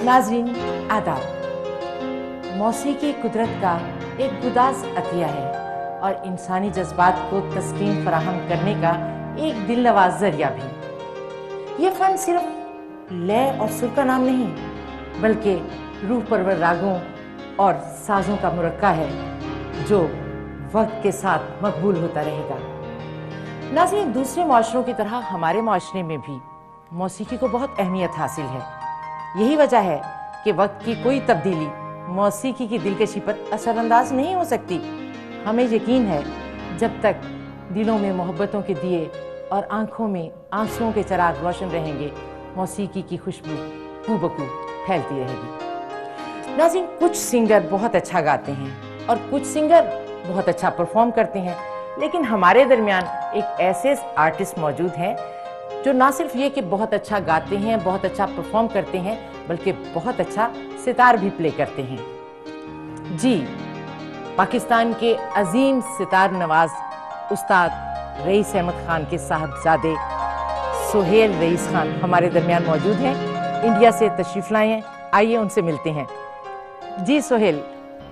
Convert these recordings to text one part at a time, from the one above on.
नाज़रीन आदाब। मौसीकी कुदरत का एक गुदास अतिया है और इंसानी जज्बात को तस्कीन फराहम करने का एक दिलनवाज जरिया भी। ये फन सिर्फ लय और सुर का नाम नहीं, बल्कि रूह परवर रागों और साजों का मुरक्का है जो वक्त के साथ मकबूल होता रहेगा। नाज़रीन, दूसरे माशरों की तरह हमारे माशरे में भी मौसीकी को बहुत अहमियत हासिल है। यही वजह है कि वक्त की कोई तब्दीली मौसीकी की दिलकशी पर असरअंदाज नहीं हो सकती। हमें यकीन है जब तक दिलों में मोहब्बतों के दिए और आंखों में आंसुओं के चिराग रोशन रहेंगे, मौसीकी की खुशबू खूबकू फैलती रहेगी। नाज़रीन, कुछ सिंगर बहुत अच्छा गाते हैं और कुछ सिंगर बहुत अच्छा परफॉर्म करते हैं, लेकिन हमारे दरमियान एक ऐसे आर्टिस्ट मौजूद हैं जो ना सिर्फ ये कि बहुत अच्छा गाते हैं, बहुत अच्छा परफॉर्म करते हैं, बल्कि बहुत अच्छा सितार भी प्ले करते हैं। जी, पाकिस्तान के अजीम सितार नवाज उस्ताद रईस अहमद खान के साहबजादे सुहेल रईस खान हमारे दरमियान मौजूद हैं। इंडिया से तशरीफ लाए हैं, आइए उनसे मिलते हैं। जी सुहेल,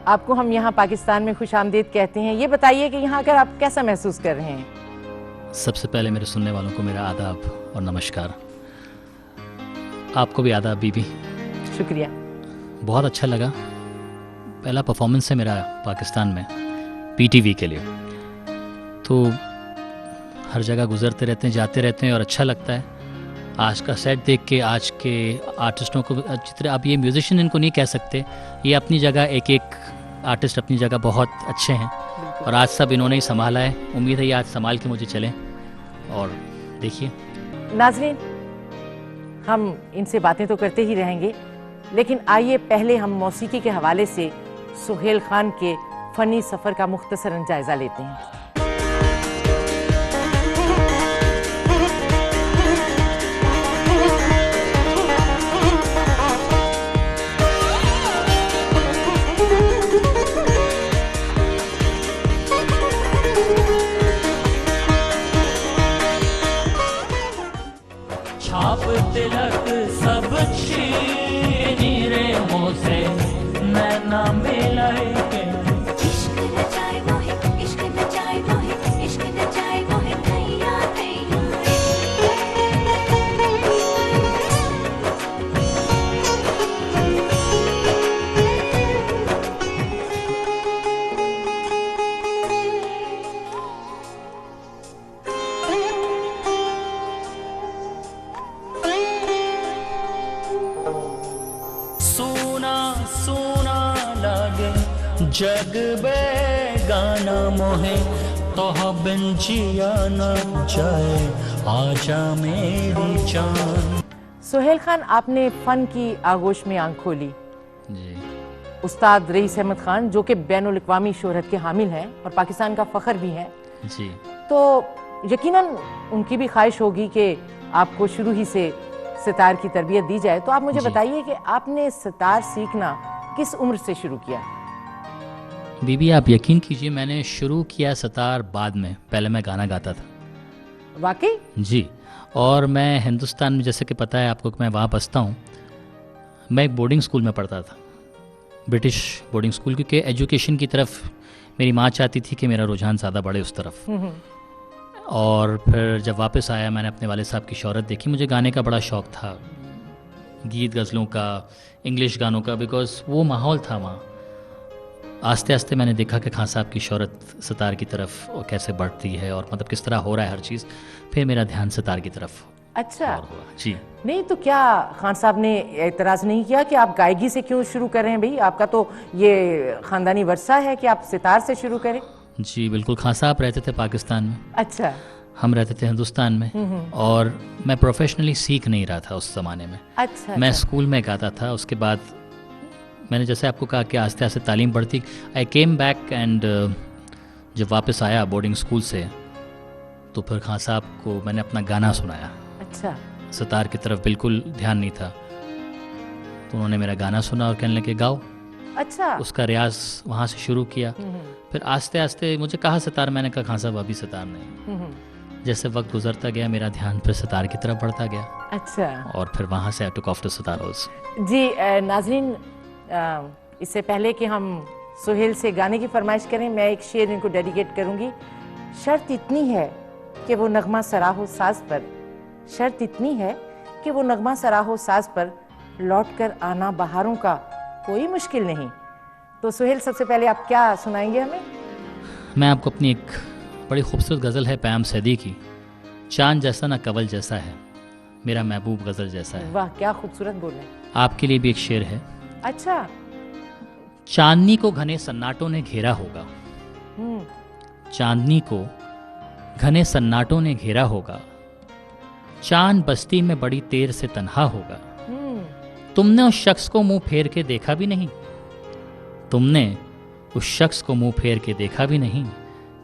आपको हम यहाँ पाकिस्तान में खुश आमदीद कहते हैं। ये बताइए कि यहाँ आकर आप कैसा महसूस कर रहे हैं? सबसे पहले मेरे सुनने वालों को मेरा आदाब और नमस्कार। आपको भी आदाब बीबी। शुक्रिया। बहुत अच्छा लगा। पहला परफॉर्मेंस है मेरा पाकिस्तान में पीटीवी के लिए, तो हर जगह गुजरते रहते हैं, जाते रहते हैं और अच्छा लगता है। आज का सेट देख के आज के आर्टिस्टों को, जितने अब ये म्यूजिशियन इनको नहीं कह सकते, ये अपनी जगह एक एक आर्टिस्ट अपनी जगह बहुत अच्छे हैं और आज सब इन्होंने ही संभाला है। उम्मीद है ये आज संभाल के मुझे चलें और देखिए। नाज़रीन, हम इनसे बातें तो करते ही रहेंगे, लेकिन आइए पहले हम मौसीकी के हवाले से सुहेल खान के फ़नी सफ़र का मुख्तसरन जायज़ा लेते हैं। छाप तिलक सब छीनी रे मोसे नैना मिलाई के इश्क नचाए मोहे, इश्क नचाए मोहे, इश्क नचाए मोहे थैया थैया। सोना सोना लागे जग बेगाना मोहे, तोह बिन जिया न जाए आजा मेरी जान। सुहेल खान, आपने फ़न की आगोश में आंख खोली। जी। उस्ताद रईस अहमद खान जो कि बैनुल अक़वामी शोहरत के हामिल हैं और पाकिस्तान का फ़ख्र भी हैं, जी। तो यकीनन उनकी भी ख्वाहिश होगी कि आपको शुरू ही से सितार की तरबियत दी जाए। तो आप मुझे बताइए कि आपने सितार सीखना किस उम्र से शुरू किया? बीबी, आप यकीन कीजिए, मैंने शुरू किया सितार बाद में। पहले मैं गाना गाता था। वाकई? जी। और मैं हिंदुस्तान में, जैसे कि पता है आपको कि मैं वहाँ बसता हूँ, मैं एक बोर्डिंग स्कूल में पढ़ता था, ब्रिटिश बोर्डिंग स्कूल, क्योंकि एजुकेशन की तरफ मेरी माँ चाहती थी कि मेरा रुझान ज़्यादा बढ़े उस तरफ। और फिर जब वापस आया, मैंने अपने वाले साहब की शोहरत देखी। मुझे गाने का बड़ा शौक़ था, गीत गज़लों का, इंग्लिश गानों का, बिकॉज़ वो माहौल था वहाँ। आस्ते आस्ते मैंने देखा कि खान साहब की शोहरत सितार की तरफ और कैसे बढ़ती है और मतलब किस तरह हो रहा है हर चीज़। फिर मेरा ध्यान सितार की तरफ अच्छा हुआ। जी। नहीं तो क्या खान साहब ने एतराज़ नहीं किया कि आप गायकी से क्यों शुरू कर रहे हैं? भाई, आपका तो ये ख़ानदानी वर्सा है कि आप सितार से शुरू करें। जी बिल्कुल। खान साहब रहते थे पाकिस्तान में, अच्छा। हम रहते थे हिंदुस्तान में, और मैं प्रोफेशनली सीख नहीं रहा था उस ज़माने में। अच्छा। मैं अच्छा। स्कूल में गाता था, उसके बाद मैंने जैसे आपको कहा कि आस्ते आस्ते तालीम बढ़ती। आई केम बैक एंड जब वापस आया बोर्डिंग स्कूल से, तो फिर खान साहब को मैंने अपना गाना सुनाया। अच्छा। सितार की तरफ बिल्कुल ध्यान नहीं था, तो उन्होंने मेरा गाना सुना और कहने लगे गाओ। अच्छा। उसका रियाज वहाँ से शुरू किया। फिर आस्ते आस्ते मुझे कहा सितार, मैंने कहा खान साहब अभी सितार नहीं। जैसे वक्त गुजरता गया मेरा ध्यान फिर सितार की तरफ बढ़ता गया। अच्छा। और फिर वहाँ से आई टुक ऑफ टू सितारोज। जी नाज़रीन, इससे पहले कि हम सुहेल से गाने की फरमाइश करें, मैं एक शेर इनको डेडिकेट करूंगी। शर्त इतनी है कि वो नगमा सराहो साज पर, शर्त इतनी है कि वो नगमा सराहो साज पर, लौट कर आना बहारों का कोई मुश्किल नहीं। तो सुहेल, सबसे पहले आप क्या सुनाएंगे हमें? मैं आपको अपनी एक बड़ी खूबसूरत गज़ल है प्याम सैदी की, चांद जैसा ना कवल जैसा है, मेरा महबूब गज़ल जैसा है। वाह, क्या खूबसूरत बोल रहे हैं। आपके लिए भी एक शेर है। अच्छा। चांदनी को घने सन्नाटों ने घेरा होगा, चांदनी को घने सन्नाटों ने घेरा होगा, चांद बस्ती में बड़ी देर से तन्हा होगा। तुमने उस शख्स को मुंह फेर के देखा भी नहीं, तुमने उस शख्स को मुंह फेर के देखा भी नहीं,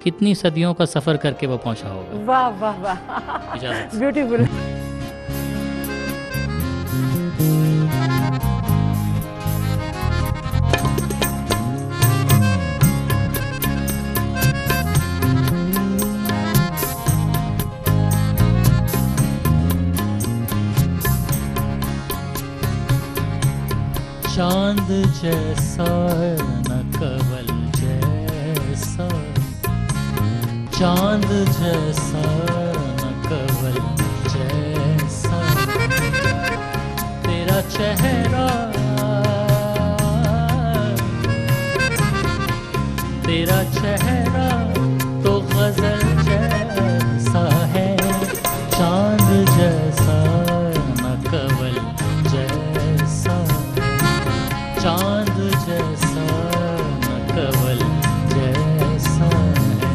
कितनी सदियों का सफर करके वो पहुंचा होगा। वाह वाह वाह, ब्यूटीफुल। चांद जैसा न कवल जैसा, चांद जैसा न कवल जैसा, तेरा चेहरा, तेरा चेहरा तो गजल जैसा है, चांद जैसा न कवल जैसा, चांद जैसा न कवल जैसा है।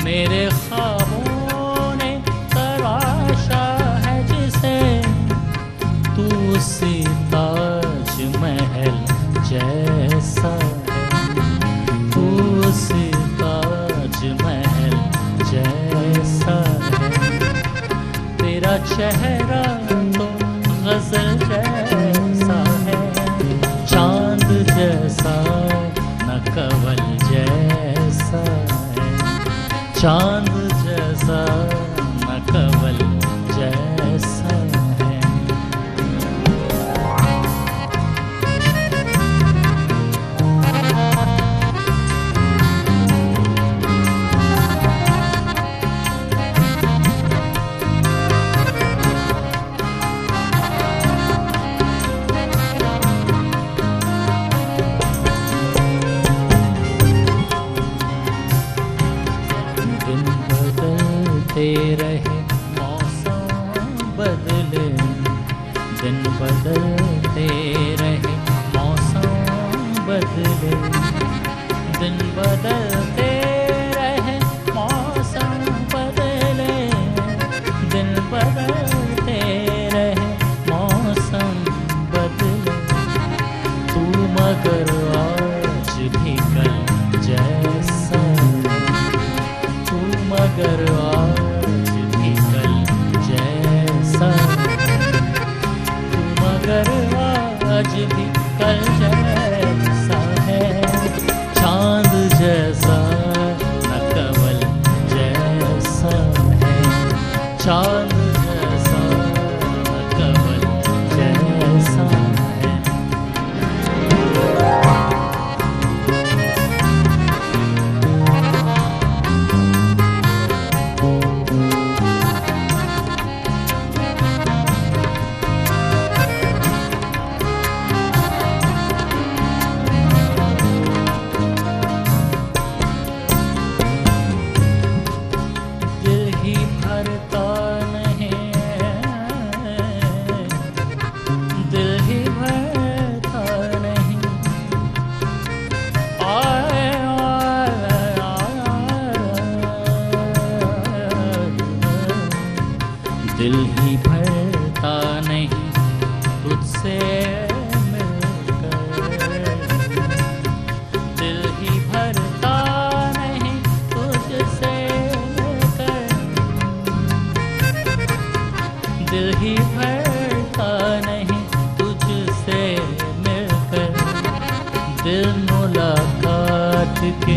मेरे ख्वाबों ने तराशा है जिसे, तू उसी ताज महल जैसा है, तू उसी ताज महल जैसा है, तेरा चेहरा तो गजल जैसा है, चांद जैसा न कवल जैसा है, चांद जैसा न कवल जैसा है। रहे मौसम बदले, दिन बदलते रहे मौसम बदले, दिन बदलते रहे मौसम बदले, दिन बदलते रहे मौसम बदले, तू मगर आज भी कल जैसा, तू मगर आज मगर आज भी कल जैसा है, चांद जैसा मुलाकात के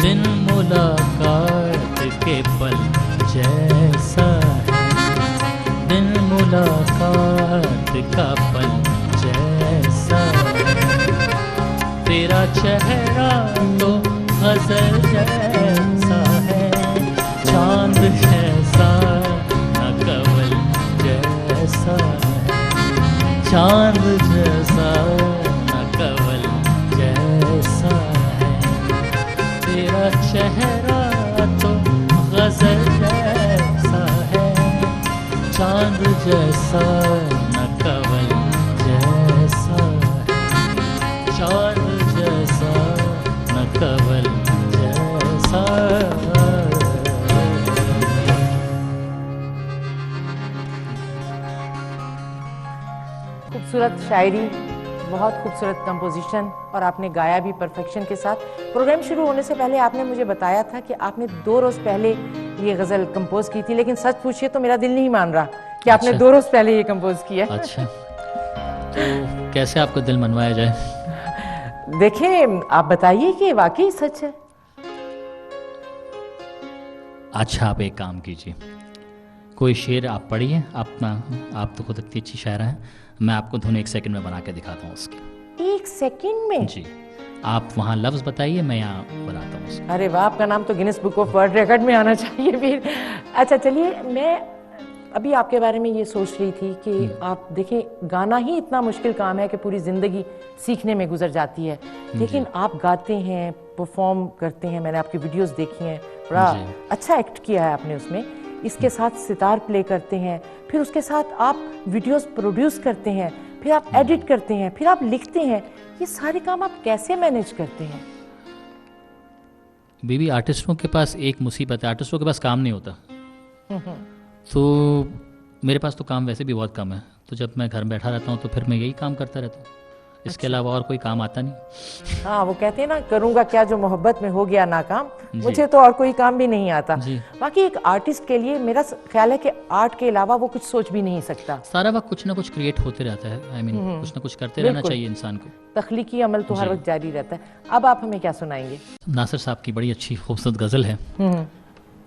दिन मुलाकात के पल जैसा है, दिन मुलाकात का पल जैसा है, तेरा चेहरा तो गजल जैसा है, चांद जैसा न कवल जैसा है, चांद जैसा न कवल जैसा है, तेरा चेहरा तो गजल जैसा है, चांद जैसा न कवल जैसा है, चांद जैसा न कवल जैसा है। खूबसूरत शायरी, बहुत खूबसूरत कंपोजिशन, और आपने गाया भी परफेक्शन के साथ। प्रोग्राम शुरू होने से पहले आपने मुझे बताया था कि आपने 2 रोज़ पहले ये गज़ल कंपोज की थी, लेकिन सच पूछिए तो मेरा दिल नहीं मान रहा कि आपने 2 रोज़ पहले ये कंपोज किया। अच्छा, तो कैसे आपको दिल मनवाया जाए? देखिए, आप बताइए कि वाकई सच है। अच्छा, आप एक काम कीजिए, कोई शेर आप पढ़िए, आप तो खुद इतनी अच्छी शायरा हैं, मैं आपको धुन 1 सेकंड में बना के दिखाता हूँ उसकी। 1 सेकंड में? जी, आप वहाँ लफ्ज़ बताइए, मैं यहाँ बनाता हूँ उसको। अरे वाह, आपका नाम तो Guinness book of world record में आना चाहिए फिर। अच्छा चलिए, मैं अभी आपके बारे में ये सोच रही थी कि आप देखें, गाना ही इतना मुश्किल काम है कि पूरी ज़िंदगी सीखने में गुजर जाती है, लेकिन आप गाते हैं, परफॉर्म करते हैं, मैंने आपकी वीडियोस देखी हैं, बड़ा अच्छा एक्ट किया है आपने उसमें। इसके साथ सितार प्ले करते हैं, फिर उसके साथ आप वीडियोस प्रोड्यूस करते हैं, फिर आप एडिट करते हैं, फिर आप लिखते हैं। ये सारे काम आप कैसे मैनेज करते हैं? बीबी, आर्टिस्टों के पास एक मुसीबत है, आर्टिस्टों के पास काम नहीं होता। तो मेरे पास तो काम वैसे भी बहुत कम है, तो जब मैं घर में बैठा रहता हूँ तो फिर मैं यही काम करता रहता हूँ, इसके अलावा और कोई काम आता नहीं। हाँ, वो कहते हैं ना, करूँगा क्या जो मोहब्बत में हो गया नाकाम, मुझे तो और कोई काम भी नहीं आता। बाकी एक आर्टिस्ट के लिए मेरा ख्याल है कि आर्ट के अलावा वो कुछ सोच भी नहीं सकता, सारा वक्त कुछ ना कुछ क्रिएट होते रहता है। आई मीन कुछ ना कुछ करते रहना चाहिए इंसान को, तख्लीकी अमल तो हर वक्त जारी रहता है। अब आप हमें क्या सुनाएंगे? नासिर साहब की बड़ी अच्छी खूबसूरत गज़ल है,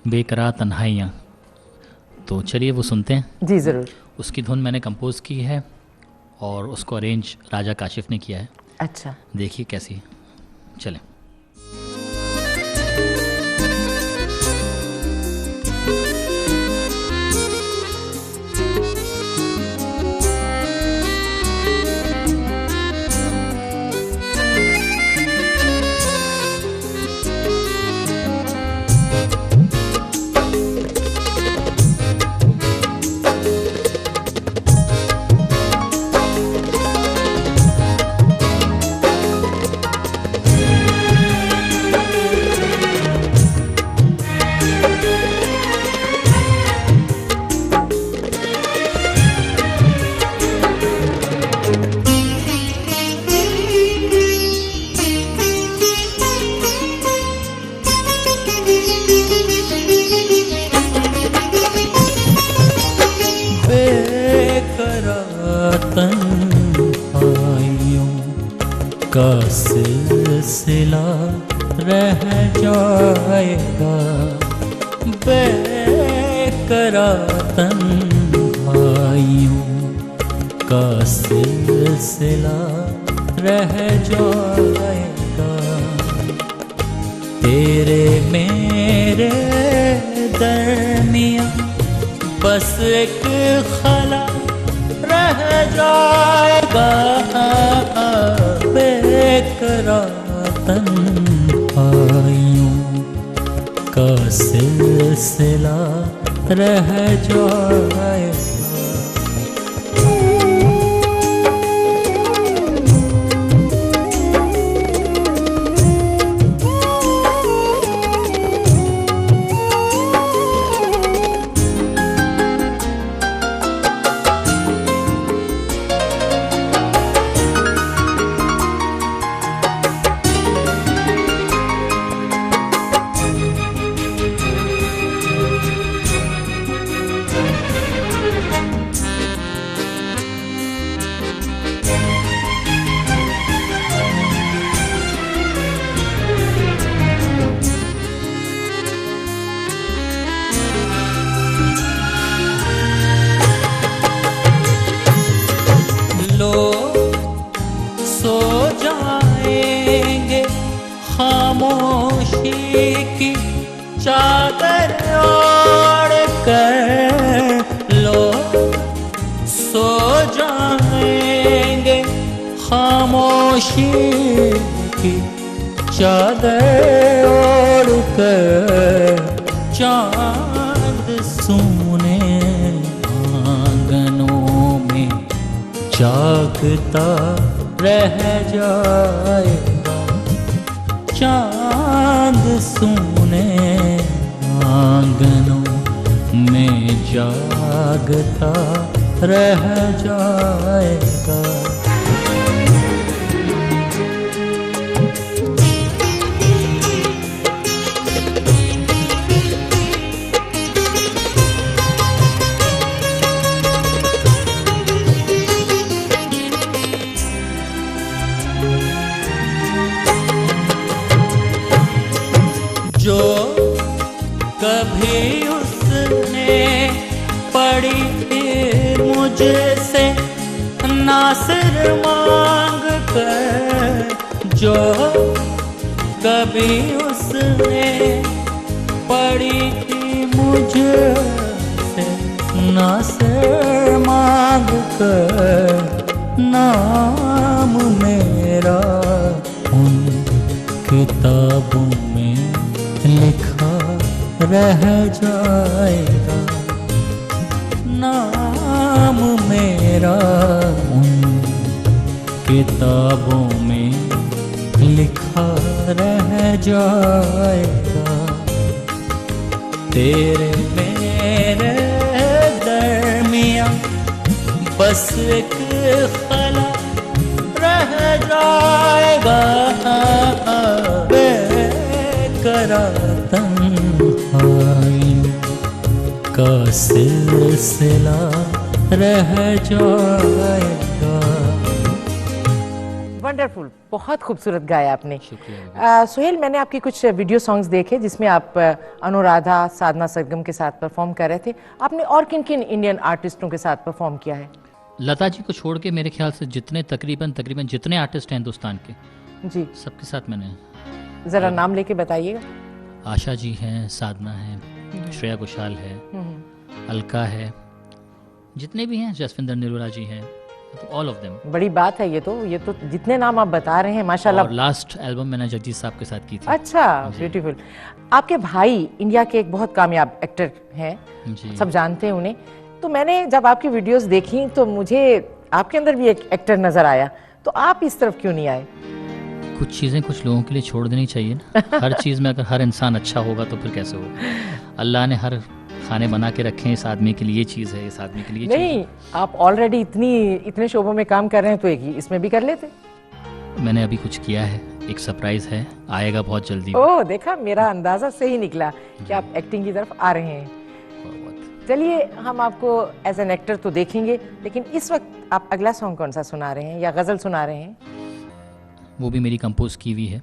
बेकरार तन्हाइयाँ, तो चलिए वो सुनते हैं। जी ज़रूर। उसकी धुन मैंने कंपोज की है और उसको अरेंज राजा काशिफ ने किया है। अच्छा, देखिए कैसी, चलें। का सिलसिला रह जाएगा, बेकरार तन्हाइयों का सिलसिला रह जाएगा, तेरे मेरे दरमियाँ बस एक खला रह जाएगा, बेकरार तन्हाइयों का सिलसिला रह जाएगा। जाएंगे खामोशी की चादर ओढ़ कर लोग सो जाएंगे खामोशी की चादर ओढ़ कर चांद सोने आंगनों में जागता रह जाएगा चांद सोने आंगनों में जागता रह जाएगा। जो कभी उसने पड़ी मुझसे नासिर मांग कर जो कभी उसने पड़ी मुझसे नासिर मांग कर नाम मेरा उन किताबों में लिखा रह जाएगा नाम मेरा उन किताबों में लिखा रह जाएगा। तेरे मेरे दरमिया बस एक खला रह जाएगा बेकरार तन्हाई का सिलसिला रह जाएगा। वंडरफुल, बहुत खूबसूरत गाया आपने। शुक्रिया। सुहेल, मैंने आपके कुछ वीडियो सॉन्ग्स देखे जिसमें आप अनुराधा, साधना सरगम के साथ परफॉर्म कर रहे थे। आपने और किन किन इंडियन आर्टिस्टों के साथ परफॉर्म किया है? लता जी को छोड़ के मेरे ख्याल से जितने तकरीबन जितने आर्टिस्ट हैं हिंदुस्तान के जी, सबके साथ मैंने। जरा नाम लेके बताइएगा। आशा जी हैं, साधना है, श्रेया घोषाल है, अलका है, जितने भी हैं, जसविंदर निरोला जी हैं, मतलब ऑल ऑफ देम। बड़ी बात है ये तो जितने नाम आप बता रहे हैं माशाल्लाह। और लास्ट एल्बम मैंने जगजीत साहब के साथ की थी। अच्छा, ब्यूटीफुल। आपके भाई इंडिया के एक बहुत कामयाब एक्टर हैं, जी। सब जानते हैं उन्हें। तो मैंने जब आपकी वीडियोस देखी तो मुझे आपके अंदर भी एक एक्टर नजर आया, तो आप इस तरफ क्यों नहीं आए? कुछ चीज़ें कुछ लोगों के लिए छोड़ देनी चाहिए ना। हर चीज़ में अगर हर इंसान अच्छा होगा तो फिर कैसे होगा? अल्लाह ने हर खाने बना के रखे हैं, इस आदमी के लिए ये चीज़ है, इस आदमी के लिए ये नहीं, आप ऑलरेडी इतने शोबों में काम कर रहे हैं तो एक ही इसमें भी कर लेते। मैंने अभी कुछ किया है, एक सरप्राइज है, आएगा बहुत जल्दी। ओह, देखा, मेरा अंदाजा सही निकला कि आप एक्टिंग की तरफ आ रहे हैं। चलिए, हम आपको एज एन एक्टर तो देखेंगे, लेकिन इस वक्त आप अगला सॉन्ग कौन सा सुना रहे हैं या गजल सुना रहे हैं? वो भी मेरी कंपोज की हुई है,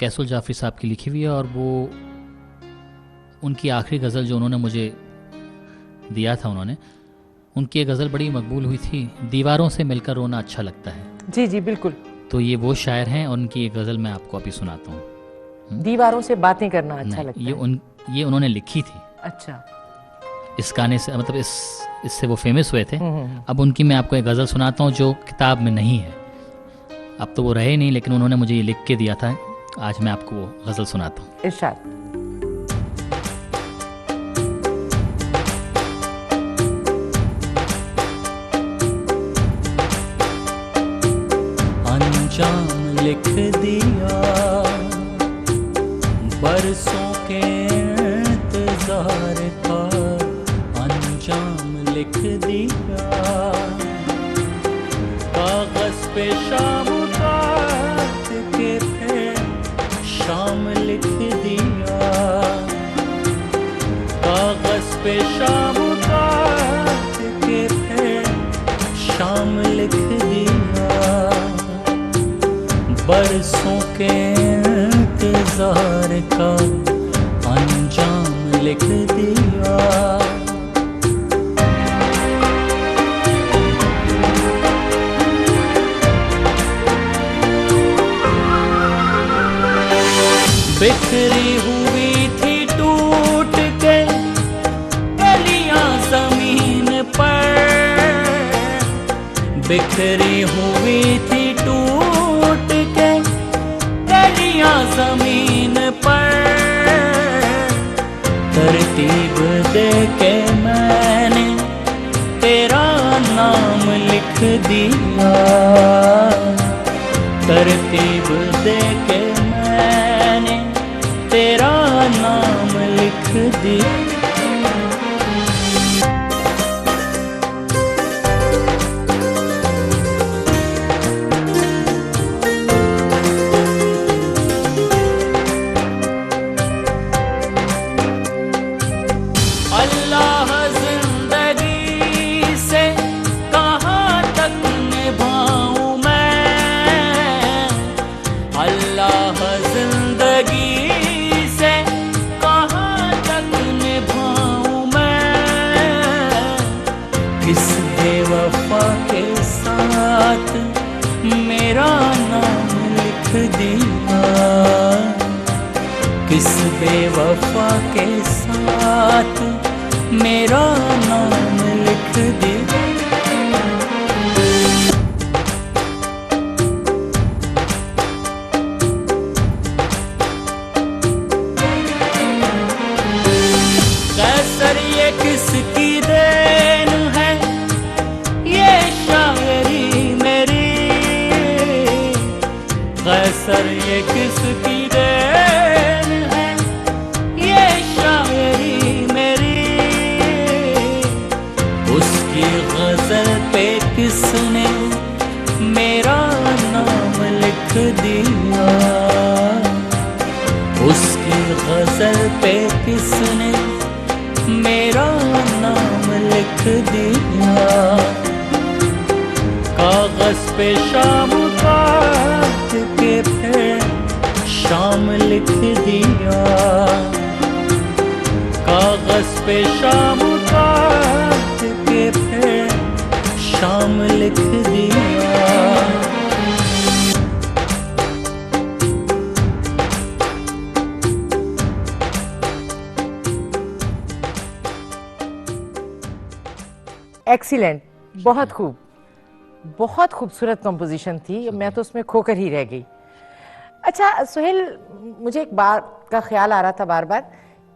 कैसुल जाफरी साहब की लिखी हुई है, और वो उनकी आखिरी गज़ल जो उन्होंने मुझे दिया था, उनकी एक गज़ल बड़ी मकबूल हुई थी, दीवारों से मिलकर रोना अच्छा लगता है। जी जी बिल्कुल। तो ये वो शायर हैं, और उनकी एक गज़ल मैं आपको अभी सुनाता हूँ। दीवारों से बातें करना अच्छा नहीं, लगता है। ये उन्होंने लिखी थी। अच्छा। इस गाने से, मतलब इससे वो फेमस हुए थे। अब उनकी मैं आपको एक गज़ल सुनाता हूँ जो किताब में नहीं है। अब तो वो रहे नहीं, लेकिन उन्होंने मुझे ये लिख के दिया था। आज मैं आपको वो गज़ल सुनाता हूँ। इरशाद। अंजाम लिख दिया बरसों के इंतजार का, अंजाम लिख दिया कागज पे शाम काट के फिर शाम लिख दिया, कागज पे शाम काट के फिर शाम लिख दिया, बरसों के इंतजार का अंजाम लिख दिया। बिखरी हुई थी टूट के कलियां जमीन पर, बिखरी हुई थी टूट के कलियां जमीन पर, तरतीब दे के मैंने तेरा नाम लिख दिया, तरतीब दे के मैंने तेरा नाम लिख दिया। अल्लाह जिंदगी से कहाँ तक निभाऊं मैं, अल्लाह जिंदगी से कहाँ तक निभाऊं मैं, किस बेवफा के साथ मेरा नाम लिख दिया, किस बेवफा के साथ मेरा नाम लिख दिया। कैसर ये किसकी देन है, ये शायरी मेरी, कैसर ये किसकी देन है, ये शायरी मेरी, उसकी गजल पे किसने मेरा नाम लिख दिया, उसकी गजल पे किसने मेरा नाम लिख दिया, कागज पे शाम काट के फिर शाम लिख दिया, कागज पे शाम काट के फिर शाम लिख दिया। एक्सीलेंट, बहुत खूब, बहुत खूबसूरत कंपोजिशन थी, मैं तो उसमें खोकर ही रह गई। अच्छा सुहेल, मुझे एक बात का ख्याल आ रहा था बार बार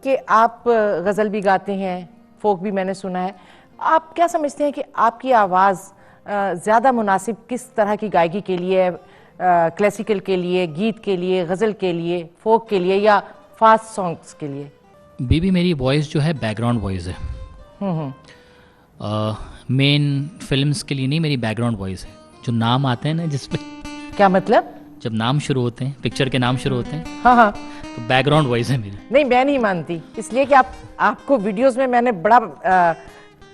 कि आप गज़ल भी गाते हैं, फोक भी मैंने सुना है, आप क्या समझते हैं कि आपकी आवाज़ ज़्यादा मुनासिब किस तरह की गायकी के लिए, क्लासिकल के लिए, गीत के लिए, गज़ल के लिए, फोक के लिए या फास्ट सॉन्ग्स के लिए? बीबी मेरी वॉइस जो है बैकग्राउंड वॉइस है, मेन फिल्म्स के लिए नहीं, मेरी बैकग्राउंड वॉइस है। जो नाम आते हैं ना जिसपे, क्या मतलब? जब नाम शुरू होते हैं, पिक्चर के नाम शुरू होते हैं, हाँ हाँ, तो बैकग्राउंड वॉइस है मेरी। नहीं मैं नहीं मानती, इसलिए कि आपको वीडियोस में मैंने बड़ा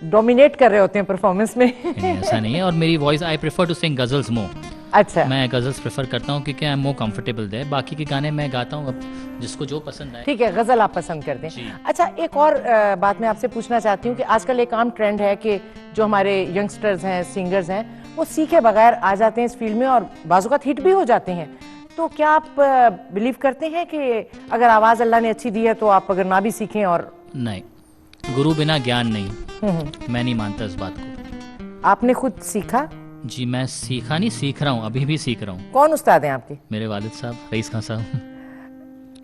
डोमिनेट कर रहे होते हैं परफॉर्मेंस में। नहीं, ऐसा नहीं है। और मेरी voice, I prefer to sing ghazals more. अच्छा, मैं गजल्स प्रेफर करता हूँ क्योंकि I am more comfortable there. बाकी के गाने मैं गाता हूँ, अब जिसको जो पसंद आए। ठीक है, गजल आप पसंद करते हैं। अच्छा, एक और बात मैं आपसे पूछना चाहती हूँ कि आजकल एक आम ट्रेंड है कि जो हमारे यंगस्टर्स हैं, सिंगर्स हैं, वो सीखे बगैर आ जाते हैं इस फील्ड में और बाज़-औक़ात हिट भी हो जाते हैं। तो क्या आप बिलीव करते हैं कि अगर आवाज़ अल्लाह ने अच्छी दी है तो आप अगर ना भी सीखें? और नहीं, गुरु बिना ज्ञान नहीं, मैं नहीं मानता इस बात को। आपने खुद सीखा? जी, मैं सीखा नहीं, सीख रहा हूँ, अभी भी सीख रहा हूँ। कौन उस्ताद हैं आपके? मेरे वालिद साहब, रईस खान साहब।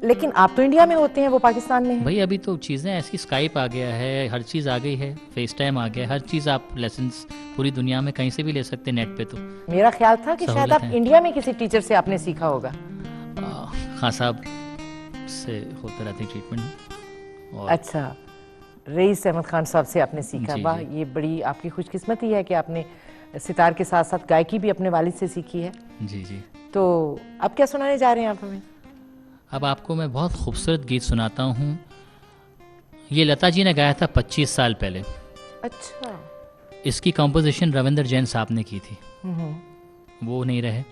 लेकिन आप तो इंडिया में होते हैं, वो पाकिस्तान में हैं। भाई अभी तो चीज़ें ऐसी, स्काइप आ गया है, हर चीज़ आ गई है, फेस टाइम आ गया है, हर चीज़ आप लेसन्स पूरी दुनिया में कहीं से भी ले सकते हैं नेट पे। तो मेरा ख्याल था कि शायद आप है। इंडिया में किसी टीचर से आपने सीखा होगा। खान साहब से होते रहती ट्रीटमेंट। और अच्छा, रईस अहमद खान साहब से आपने सीखा। जी, वाह, जी। ये बड़ी आपकी खुशकिस्मती है कि आपने सितार के साथ साथ गायकी भी अपने वालिद से सीखी है। जी जी। तो अब क्या सुनाने जा रहे हैं आप हमें? अब आपको मैं बहुत खूबसूरत गीत सुनाता हूँ। ये लता जी ने गाया था 25 साल पहले। अच्छा। इसकी कंपोजिशन रविंदर जैन साहब ने की थी, वो नहीं रहे।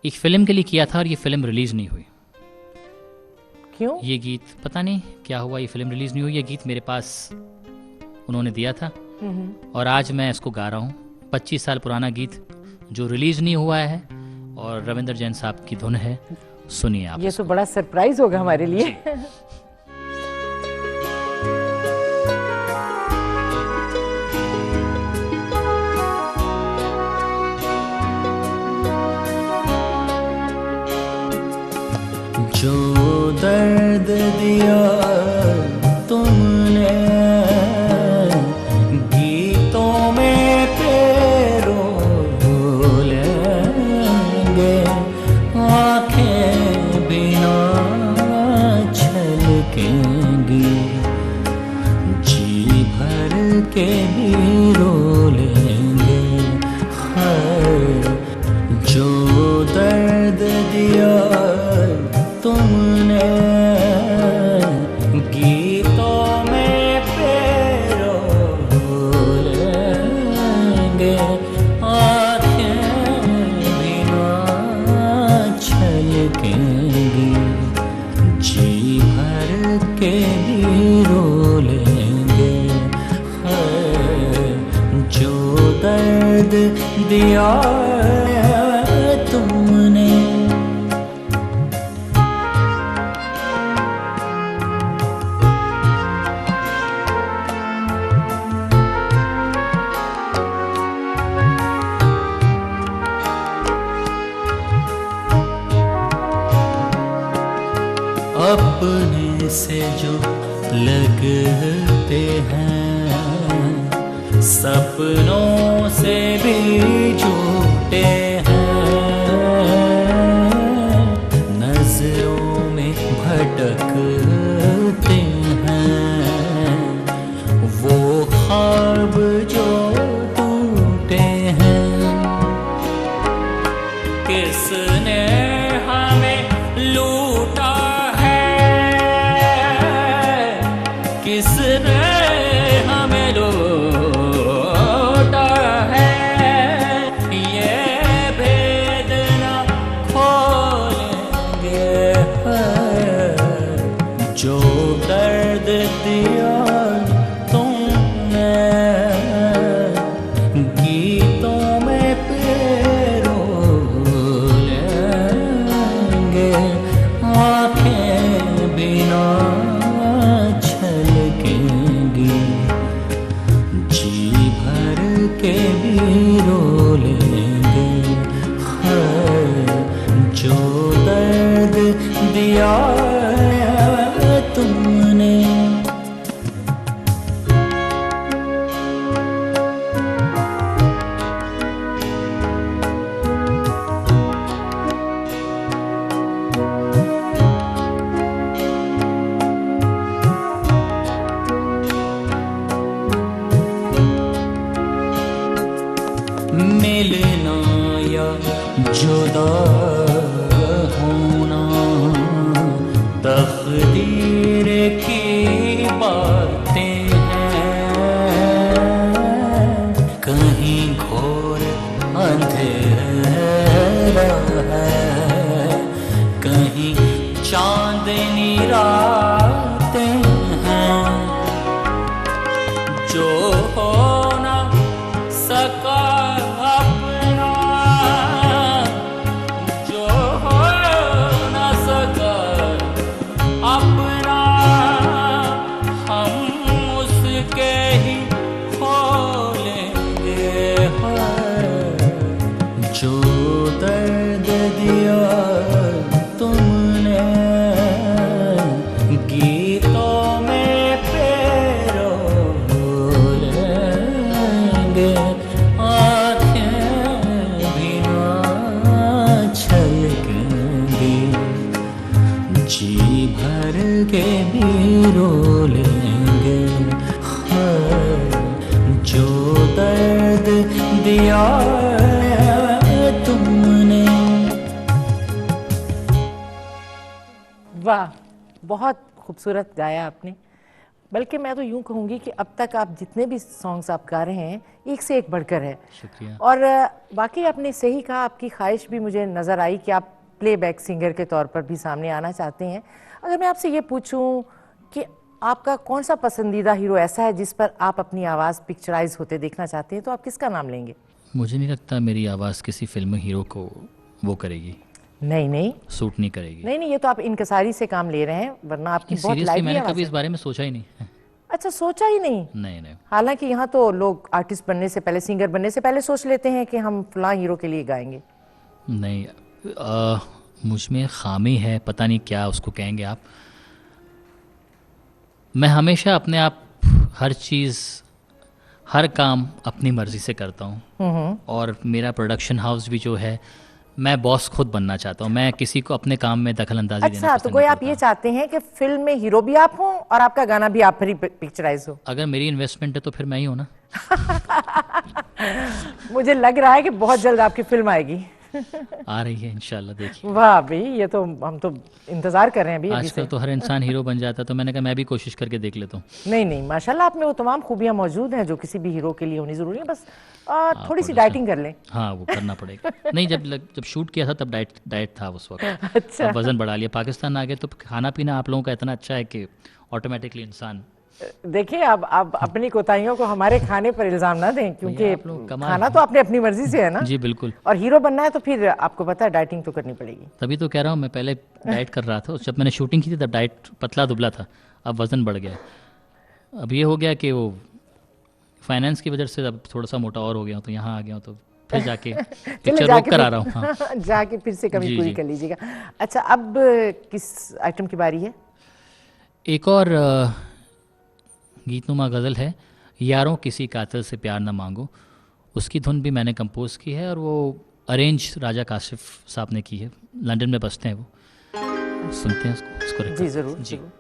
एक फिल्म के लिए किया था और ये फिल्म रिलीज नहीं हुई। क्यों? ये गीत पता नहीं क्या हुआ, ये फिल्म रिलीज नहीं हुई। ये गीत मेरे पास उन्होंने दिया था और आज मैं इसको गा रहा हूँ। 25 साल पुराना गीत जो रिलीज नहीं हुआ है और रविंदर जैन साहब की धुन है सुनिए आप ये तो बड़ा सरप्राइज होगा हमारे लिए। जो दर्द दिया तुमने गीतों में तेरो लेंगे, आंखें बिना छलकेंगी, जी भर के भी रो लेंगे। हर जो दर्द दिया तुमने गीतों में पेरो लेंगे, आँखें बिना छलकेंगी, जी भर के भी रो लेंगे। है जो दर्द दिया तुमने। अपने से जो लगते हैं, सपनों से भी झूठे हैं, नजरों में भटकते हैं, वो ख्वाब जो टूटे हैं। किसने हमें लूटा, किसने हमें लूटा है, ये भेद न खोलेंगे। जो दर्द दिया तुमने गीतों में पेरो लेंगे, आंखें बिना जी भर के भी रो लेंगे। जो दर्द दिया तुमने। मिलना या जुदा होना तकदीर की बातें हैं, कहीं घोर अंधेरा है, कहीं चांदनी रातें हैं। जो होना सका अपना, जो हो न सका अपना, हम उसके ही हो लेंगे। जो दर्द दिया तुमने गीतों में पेरो लेंगे, आँखें बिना छलकेंगी, जी भर के भी रो लेंगे। जो दर्द दिया तुमने। वाह, बहुत खूबसूरत गाया आपने। बल्कि मैं तो यूं कहूँगी कि अब तक आप जितने भी सॉन्ग्स आप गा रहे हैं एक से एक बढ़कर है। शुक्रिया। और बाकी आपने सही कहा, आपकी ख्वाहिश भी मुझे नज़र आई कि आप प्लेबैक सिंगर के तौर पर भी सामने आना चाहते हैं। अगर मैं आपसे ये पूछूं कि आपका कौन सा पसंदीदा हीरो ऐसा है जिस पर आप अपनी आवाज़ पिक्चराइज होते देखना चाहते हैं, तो आप किसका नाम लेंगे? मुझे नहीं लगता मेरी आवाज़ किसी फिल्म हीरो को वो करेगी। नहीं नहीं सूट नहीं करेगी। नहीं नहीं, ये तो आप इनकसारी से काम ले रहे हैं, वरना आपकी बहुत सीरियसली लाइवली मैंने आवाज कभी है। इस बारे में सोचा ही नहीं। अच्छा, सोचा ही नहीं? नहीं नहीं हालांकि यहाँ तो लोग आर्टिस्ट बनने से पहले, सिंगर बनने से पहले सोच लेते हैं कि हम फलां हीरो के लिए गाएंगे। नहीं, मुझ में खामी है, पता नहीं क्या उसको कहेंगे आप। मैं हमेशा अपने आप हर चीज़, हर काम अपनी मर्ज़ी से करता हूँ। और मेरा प्रोडक्शन हाउस भी जो है, मैं बॉस खुद बनना चाहता हूँ। मैं किसी को अपने काम में दखल अंदाजी देना अच्छा, तो पसंद कोई नहीं आप ये करता। चाहते हैं कि फिल्म में हीरो भी आप हों और आपका गाना भी आप पर ही पिक्चराइज हो? अगर मेरी इन्वेस्टमेंट है तो फिर मैं ही हूँ ना। मुझे लग रहा है कि बहुत जल्द आपकी फिल्म आएगी। आ रही है इंशाल्लाह, देखिए। वाह भाई, ये तो हम तो इंतजार कर रहे हैं अभी से। आजकल तो हर इंसान हीरो बन जाता है, तो मैंने कहा मैं भी कोशिश करके देख लेता हूँ। नहीं नहीं, माशाल्लाह आप में वो तमाम खूबियां मौजूद हैं जो किसी भी हीरो के लिए होनी जरूरी है। बस थोड़ी सी थोड़ा सा- डाइटिंग कर लें। हाँ, वो करना पड़ेगा। नहीं, जब शूट किया था तब डाइट था उस वक्त। अच्छा, अब वज़न बढ़ा लिया, पाकिस्तान आ गए तो खाना पीना आप लोगों का इतना अच्छा है कि ऑटोमेटिकली इंसान। देखिए अब अपनी कोताहियों को हमारे खाने पर इल्जाम ना दें, क्योंकि आप लोग कमाल खाना हैं। तो आपने अपनी मर्जी से है ना। जी बिल्कुल, और हीरो बनना है तो फिर आपको पता है डाइटिंग तो करनी पड़ेगी। तभी तो कह रहा हूँ, मैं पहले डाइट कर रहा था। जब मैंने शूटिंग की थी तब डाइट पतला दुबला था, अब वज़न बढ़ गया। अब ये हो गया कि वो फाइनेंस की वजह से अब थोड़ा सा मोटा और हो गया हूँ, तो यहाँ आ गया हूँ, तो फिर जाके चलिए, पिक्चर रोक जाके कर फिर- आ रहा हूँ। हाँ जाके फिर से कमी जी, पूरी जी। कर लीजिएगा। अच्छा, अब किस आइटम की बारी है? एक और गीतनुमा गज़ल है, यारों किसी कातिल से प्यार न मांगो। उसकी धुन भी मैंने कंपोज की है और वो अरेंज राजा काशिफ साहब ने की है। लंदन में बसते हैं वो। सुनते हैं उसको record। जी जरूर जी। जरूर।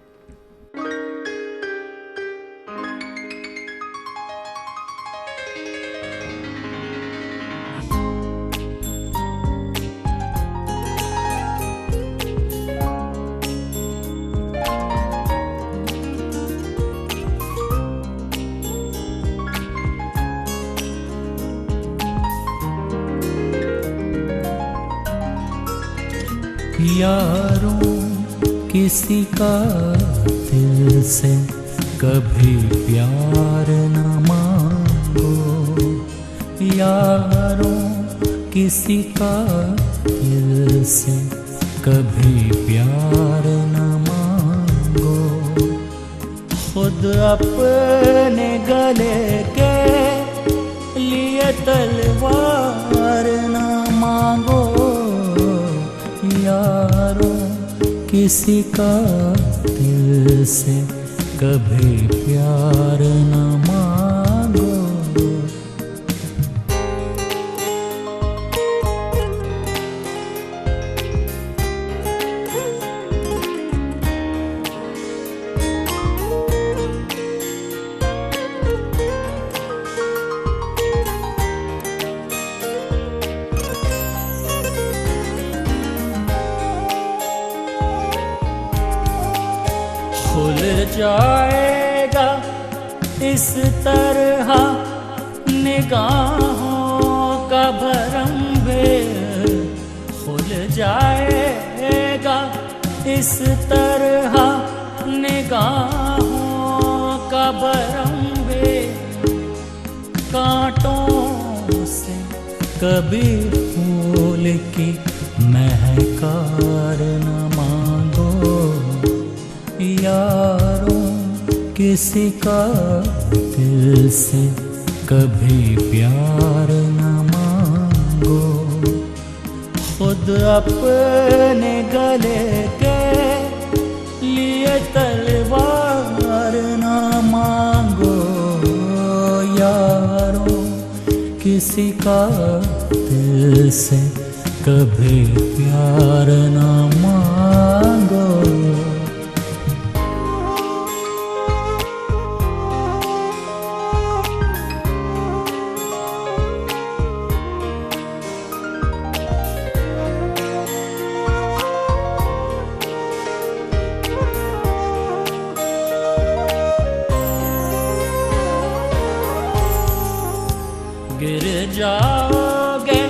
यारों किसी का दिल से कभी प्यार न मांगो। यारों किसी का दिल से कभी प्यार न मांगो। खुद अपने गले के लिए तलवार न मांगो। यारों किसी का दिल से कभी प्यार न मांगो। खुल जाएगा इस तरह निगाहों का भरम भेद। खुल जाएगा इस तरह निगाहों का भरम भेद। कांटों से कभी फूल की महकार न मांगो। यारों किसी का दिल से कभी प्यार न मांगो। खुद अपने गले के लिए तलवार न मांगो। यारों किसी का दिल से कभी प्यार न मांगो। गिर जाओगे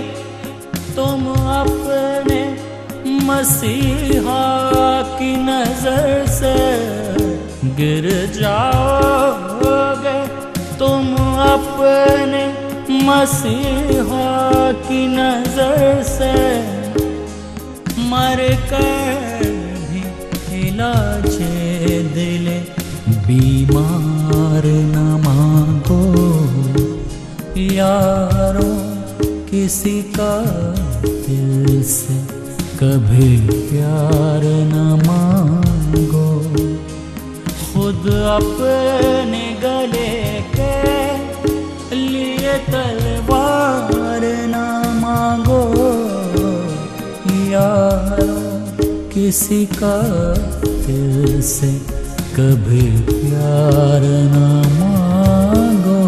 तुम अपने मसीहा की नजर से। गिर जाओगे तुम अपने मसीहा की नजर से। मर कर भी इलाजे दिले बीमार न मांगो यारों किसी का दिल से कभी प्यार न मांगो खुद अपने गले के लिए तलवार न मांगो यारों किसी का दिल से कभी प्यार न मांगो।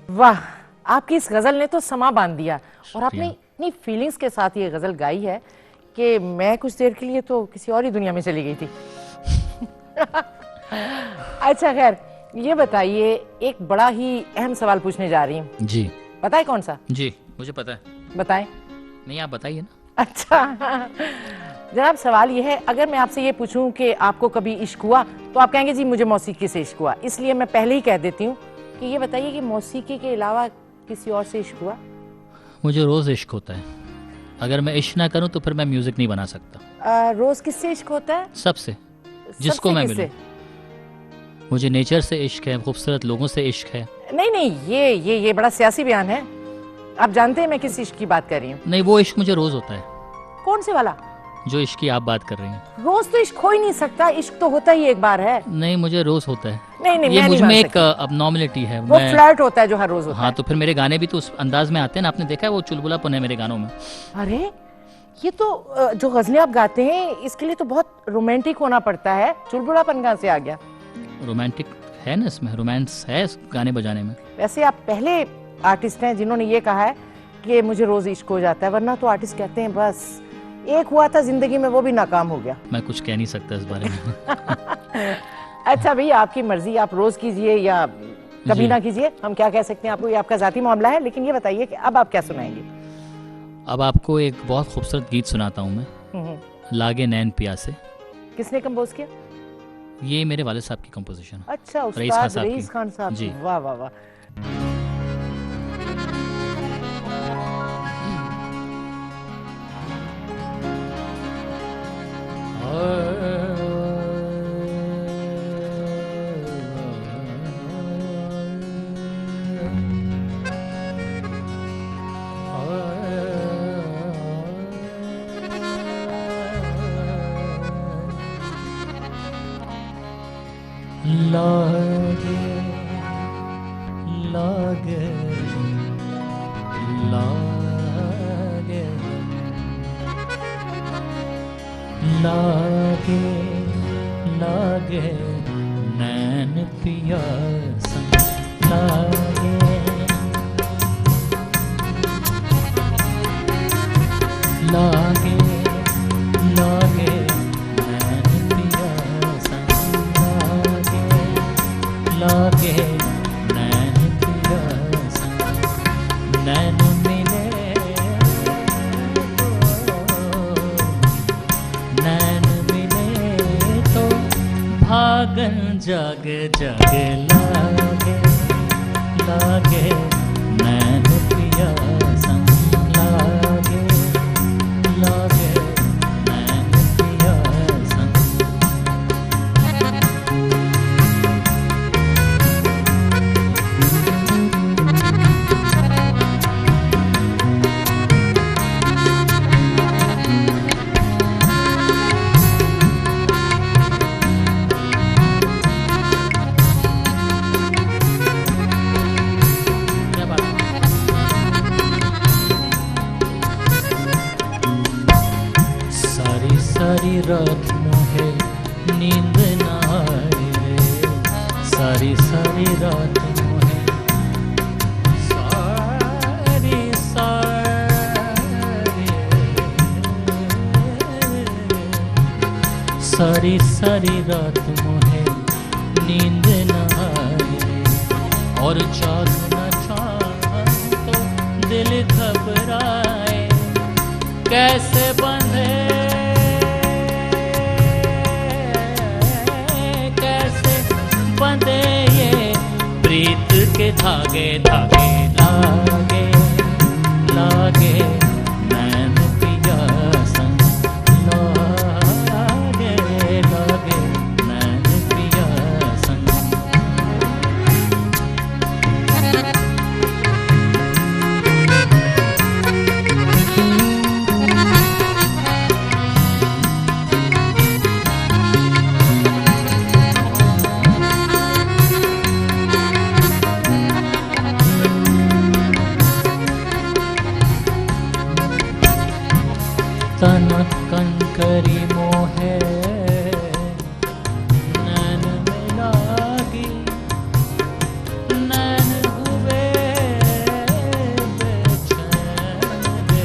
वाह, आपकी इस गजल ने तो समा बांध दिया और आपने इतनी फीलिंग्स के साथ ये गजल गाई है कि मैं कुछ देर के लिए तो किसी और ही दुनिया में चली गई थी। अच्छा खैर, ये बताइए, एक बड़ा ही अहम सवाल पूछने जा रही हूँ। जी। पता है कौन सा? जी मुझे पता है। बताएं। नहीं आप बताइए ना। अच्छा जनाब, सवाल ये है, अगर मैं आपसे ये पूछूं कि आपको कभी इश्क हुआ तो आप कहेंगे जी मुझे मौसीकी से इश्क हुआ। इसलिए मैं पहले ही कह देती हूँ कि ये बताइए कि मौसीकी के अलावा किसी और से इश्क हुआ? मुझे रोज़ इश्क होता है। अगर मैं इश्क ना करूं तो फिर मैं म्यूजिक नहीं बना सकता। रोज किससे इश्क होता है? सबसे, जिसको मैं मिलूं। मुझे नेचर से इश्क है, खूबसूरत लोगों से इश्क है। नहीं नहीं, ये बड़ा सियासी बयान है। आप जानते हैं मैं किस इश्क की बात कर रही हूँ? नहीं, वो इश्क मुझे रोज होता है। कौन से वाला? जो इश्क की आप बात कर रही हैं। रोज तो इश्क हो ही नहीं सकता, इश्क तो होता ही एक बार है। नहीं, मुझे रोज होता है। नहीं, ये मुझ में एक अबनॉर्मलिटी है। वो फ्लर्ट होता है जो हर रोज होता है। हाँ, तो फिर मेरे गाने भी तो उस अंदाज में आते हैं ना। आपने देखा है वो चुलबुलापन है मेरे गानों में। अरे ये तो जो गजलें आप गाते हैं इसके लिए तो बहुत रोमांटिक होना पड़ता है। चुलबुलापन कहाँ से आ गया? रोमांटिक है ना, इसमें रोमांस है इस गाने बजाने में। वैसे आप पहले आर्टिस्ट हैं जिन्होंने ये कहा है कि मुझे रोज इश्क हो जाता है, वरना तो आर्टिस्ट कहते हैं बस एक हुआ था जिंदगी में, वो भी नाकाम हो गया। मैं कुछ कह नहीं सकता इस बारे में। अच्छा भैया, आपकी मर्जी, आप रोज कीजिए या कभी ना कीजिए, हम क्या कह सकते हैं आपको, ये आपका जाती मामला है। लेकिन ये बताइए कि अब आप क्या सुनाएंगे? अब आपको एक बहुत खूबसूरत गीत सुनाता हूँ मैं, लागे नैन प्यासे। किसने कंपोज किया? ये मेरे वाले साहब की कंपोजिशन। अच्छा, उस्ताद रईस खान साहब जी। वाह वाह वाह। लागे लागे लागे लागे लागे नैन पियासा लागे लागे लागे नैन पियासा लागे नैन पियासा नैन मिले नैन मिले तो भागन जाग जाग लागे लागे नैन पियासा लागे लागे नैन पियासा। सारी रात मोहे नींद ना आए रे, सारी सारी रात मोहे सारी सारी सारी रात मोहे नींद ना आए रे, और जागना चाहूं तो दिल घबराए, कैसे बंधे बंधे ये प्रीत के धागे धागे लागे लागे नैन पिया तनक कंकरी मोहे नैन मिलागी नैन हुए बेचैन रे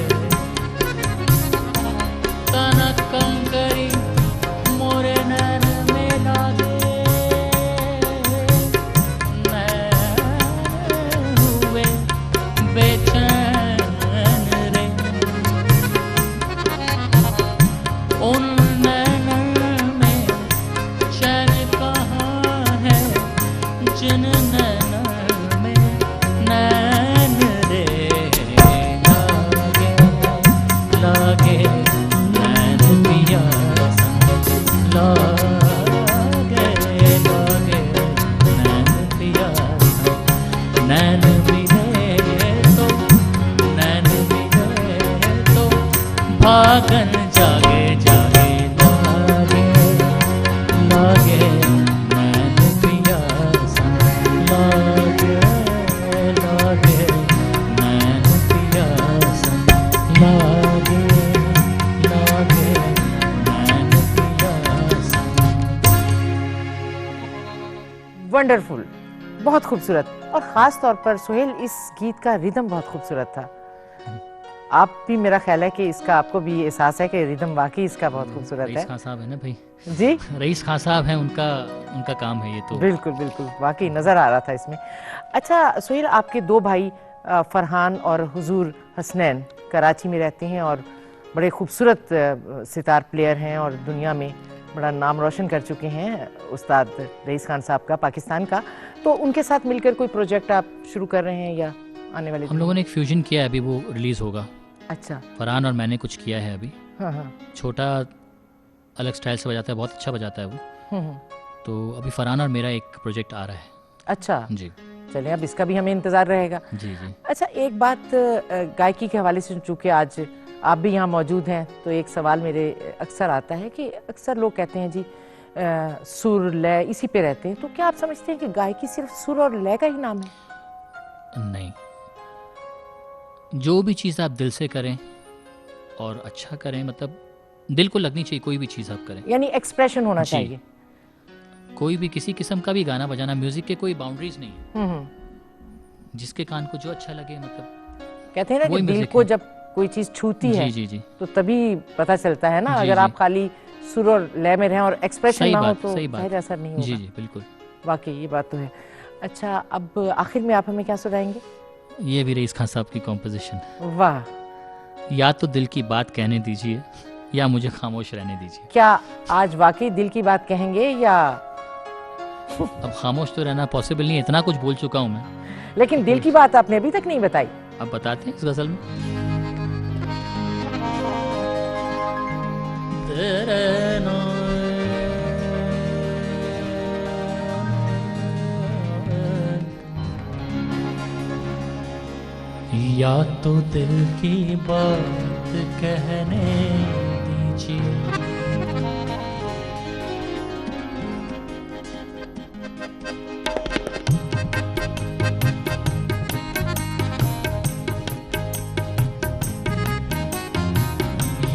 तनक कंकरी मोरे नैन मिलागे नैन हुए बेचैन रे उन नैनन में चैन कहाँ है जिन नैनन में नैन रे लागे लागे नैन पिया संग लागे लागे नैन पिया संग नैन मिले तो नैन मिले तो भागन जागे जागे लागे लागे नैन पिया संग लागे लागे नैन पिया संग लागे लागे नैन पिया संग वंडरफुल, बहुत खूबसूरत। और खास तौर पर सोहेल, इस गीत का रिदम बहुत खूबसूरत था। आप भी, मेरा ख्याल है कि इसका आपको भी एहसास है कि रिदम वाकई इसका बहुत खूबसूरत रईस है। खान साहब है ना भाई, जी रईस खान साहब हैं, उनका उनका काम है ये तो। बिल्कुल बिल्कुल, वाकई नजर आ रहा था इसमें। अच्छा सोहेल, आपके दो भाई फरहान और हुजूर हसनैन कराची में रहते हैं और बड़े खूबसूरत सितार प्लेयर हैं और दुनिया में बड़ा नाम रोशन कर चुके हैं, उस्ताद रईस खान साहब का, पाकिस्तान का। तो उनके साथ मिलकर कोई प्रोजेक्ट आप शुरू कर रहे हैं या आने वाले हम लोगों ने एक फ्यूजन किया है, अभी वो रिलीज होगा। अच्छा, फरहान और मैंने कुछ किया है अभी। हाँ हाँ, छोटा अलग स्टाइल से बजाता है, बहुत अच्छा बजाता है वो। हम्म, तो अभी फरहान और मेरा एक प्रोजेक्ट आ रहा है। अच्छा जी चलिए, अब इसका भी हमें इंतजार रहेगा। जी जी। अच्छा एक बात, गायकी के हवाले से चूंकि आज आप भी यहाँ मौजूद हैं, तो एक सवाल मेरे अक्सर आता है कि अक्सर लोग कहते हैं जी सुर लय इसी पे रहते हैं, तो क्या आप समझते हैं कि गायकी सिर्फ सुर और लय का ही नाम है? नहीं, जो भी चीज़ आप दिल से करें और अच्छा करें, मतलब दिल को लगनी चाहिए कोई भी चीज़ आप करें। यानी एक्सप्रेशन होना जी। चाहिए। कोई भी किसी किस्म का भी गाना बजाना, म्यूजिक के कोई बाउंड्रीज नहीं है। हम्म, जिसके कान को जो अच्छा लगे, मतलब कहते हैं ना कि वही दिल music को है। जब कोई चीज छूती है जी जी जी। तो तभी पता चलता है ना। जी, अगर जी। आप खाली सुर और लय में रहें और एक्सप्रेशन सही ना हो बात, तो सही बात। जाहिर असर नहीं होगा। जी जी बिल्कुल। वाकई ये बात तो है। अच्छा, अब आखिर में आप हमें क्या सुनाएंगे? ये भी रईस खान साहब की कॉम्पोजिशन। वाह, या तो दिल की बात कहने दीजिए या मुझे खामोश रहने दीजिए। क्या आज वाकई दिल की बात कहेंगे या अब खामोश तो रहना पॉसिबल नहीं है, इतना कुछ बोल चुका हूँ मैं। लेकिन दिल की बात आपने अभी तक नहीं बताई। अब बताते हैं इस गजल में। तेरे नाम या तो दिल की बात कहने दीजिए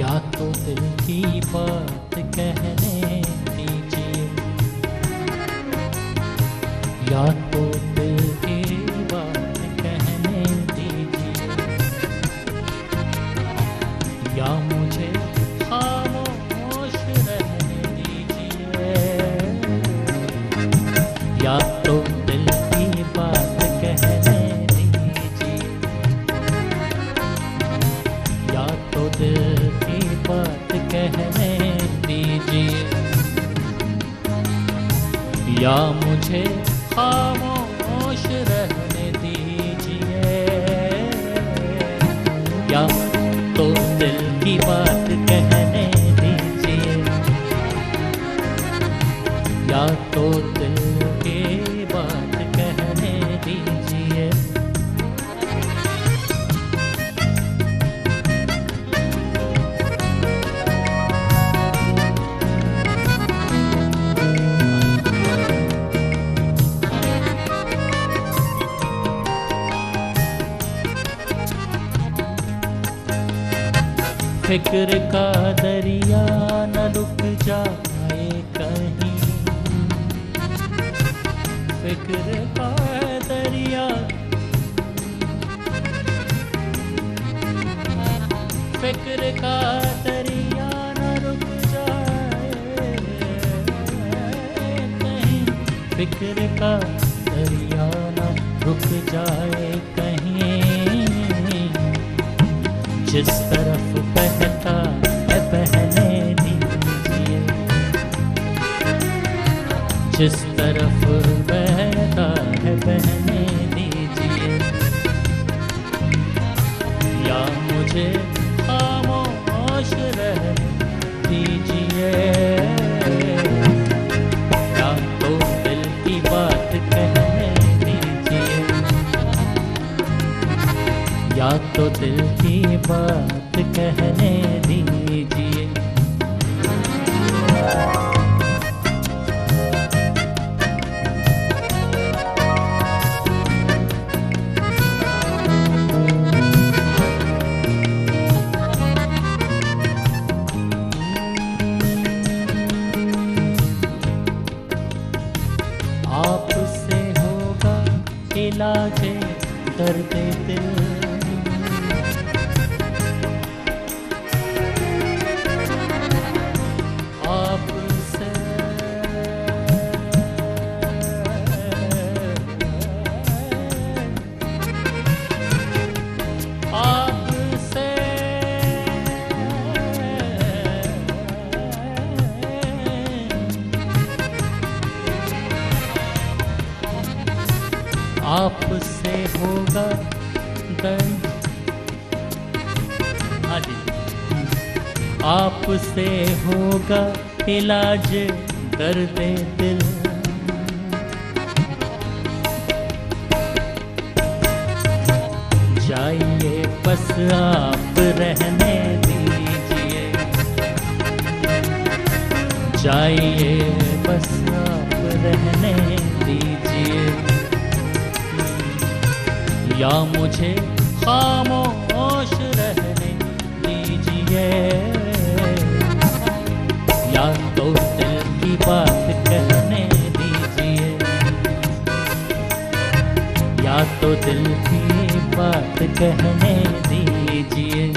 या तो दिल की बात कहने दीजिए या तो दिल की बात कहने दीजिए या मुझे खामोश रहने दीजिए या तो दिल की बात कहने दीजिए या तो दिल की बात कहने दीजिए या मुझे खामोश रहने दीजिए या तो दिल की बात कहने दीजिए या तो दिल की बात कहने दीजिए। फिक्र का दरिया न रुक जाए कहीं, फिक्र का दरिया, फिक्र का दरिया न रुक जाए कहीं, फिक्र का दरिया न रुक जाए कहीं। जिस तरफ बहता है बहने दीजिए, जिस तरफ बहता है बहने दीजिए, या मुझे खामोश रहने दीजिए, या तो दिल की बात कहने दीजिए, या तो दिल की बात कहने दीजिए। आपसे होगा इलाज दर्द दिल, आपसे आपसे आपसे होगा दर्द, हाँ जी, आपसे होगा इलाज दर्द दिल, जाइए बस आप रहने दीजिए, जाइए बस आप रहने दीजिए, या मुझे खामोश रहने दीजिए, या तो दिल की बात कहने दीजिए, या तो दिल की बात कहने दीजिए।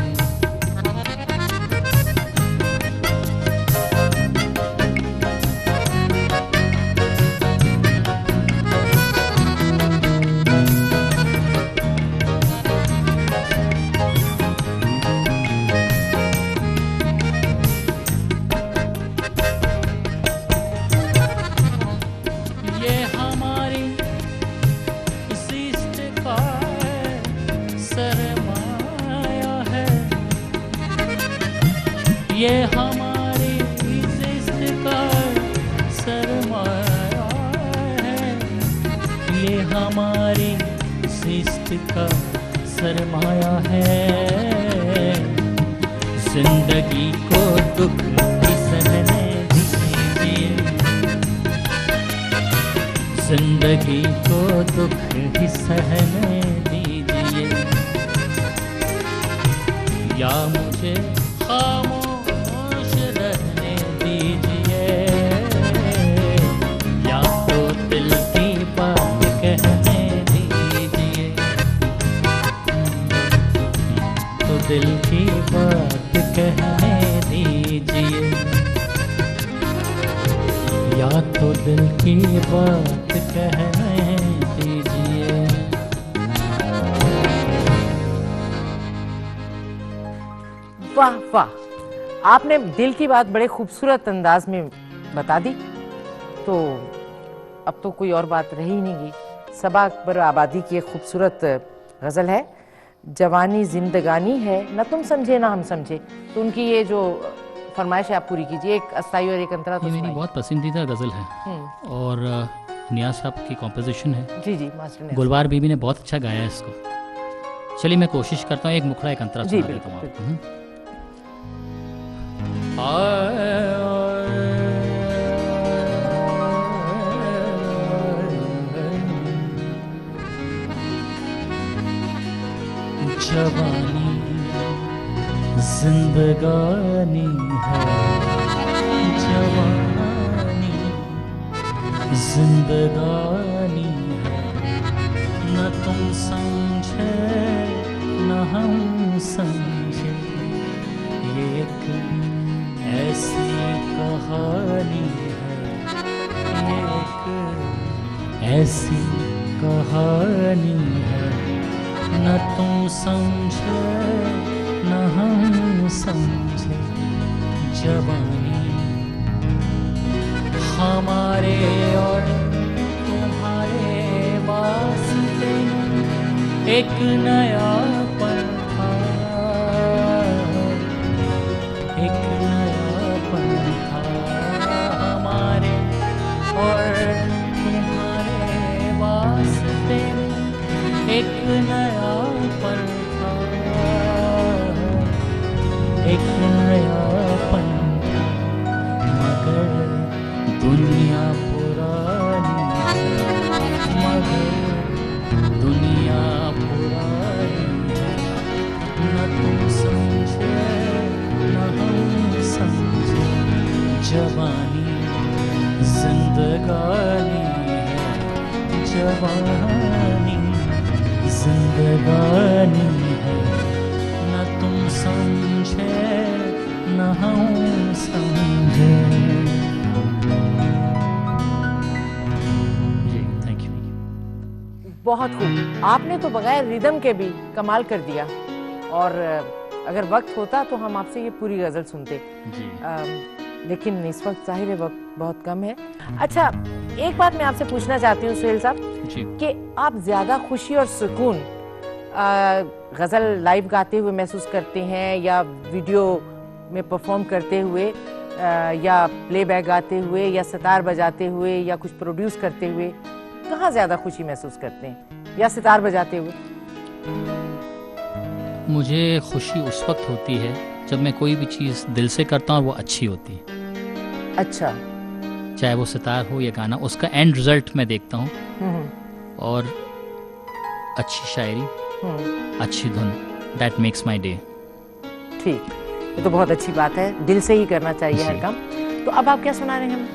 ये हमारी शिष्ट का सरमाया है, ये हमारी शिष्ट का सरमाया है, ये हमारी शिष्ट का सरमाया है, जिंदगी को दुख भी सहने दीजिए, जिंदगी को दुख ही सहने दीजिए, या मुझे खामोश रहने दीजिए, या तो दिल की बात कहने दीजिए, तो दिल की बात कहने दीजिए, या तो दिल की बात कहने दीजिए। वाह वाह, आपने दिल की बात बड़े खूबसूरत अंदाज में बता दी। तो अब तो कोई और बात रही नहीं गई। सबा अकबर आबादी की एक खूबसूरत गज़ल है, जवानी जिंदगानी है न तुम समझे ना हम समझे। तो उनकी ये जो फरमाइश है आप पूरी कीजिए, एक अस्थाई और एक अंतरा। तो ये मेरी बहुत पसंदीदा गज़ल है और नियाज़ साहब की कॉम्पोजिशन है। जी जी, मास्टर ने। गुलबार बीबी ने बहुत अच्छा गाया है इसको। चलिए मैं कोशिश करता हूँ एक मुखड़ा एक अंतरा सुना देता हूँ आपको। जिंदगानी है जवानी, जिंदगानी है, न तुम समझे न हम समझे, ये एक ऐसी कहानी है, ये एक ऐसी कहानी है, न तुम समझे न हम समझे, जवानी हमारे और तुम्हारे वास्ते एक नया पल था, एक नया पल था, हमारे और तुम्हारे वास्ते एक नया पल था, एक नया पल था, मगर दुनिया पुरानी है, मगर दुनिया पुरानी है, न तुम समझे न हम समझे, जवानी जिंदगानी है, जवानी जिंदगानी है, न तुम समझे न हम समझे। जी थैंक यू। बहुत खूब, आपने तो बगैर रिदम के भी कमाल कर दिया, और अगर वक्त होता तो हम आपसे ये पूरी गजल सुनते जी लेकिन इस वक्त जाहिर है वक्त बहुत कम है। अच्छा, एक बात मैं आपसे पूछना चाहती हूँ सुहेल साहब जी कि आप ज्यादा खुशी और सुकून गजल लाइव गाते हुए महसूस करते हैं, या वीडियो में परफॉर्म करते हुए, या प्लेबैक गाते हुए, या सितार बजाते हुए, या कुछ प्रोड्यूस करते हुए, कहाँ ज्यादा खुशी महसूस करते हैं, या सितार बजाते हुए? मुझे खुशी उस वक्त होती है जब मैं कोई भी चीज़ दिल से करता हूँ और वो अच्छी होती है, अच्छा। चाहे वो सितार हो या गाना, उसका एंड रिजल्ट मैं देखता हूँ, हम्म, और अच्छी शायरी, हम्म, अच्छी धुन, दैट मेक्स माई डे। ठीक, ये तो बहुत अच्छी बात है, दिल से ही करना चाहिए हर जी। काम। तो अब आप क्या सुना रहे हैं हमें?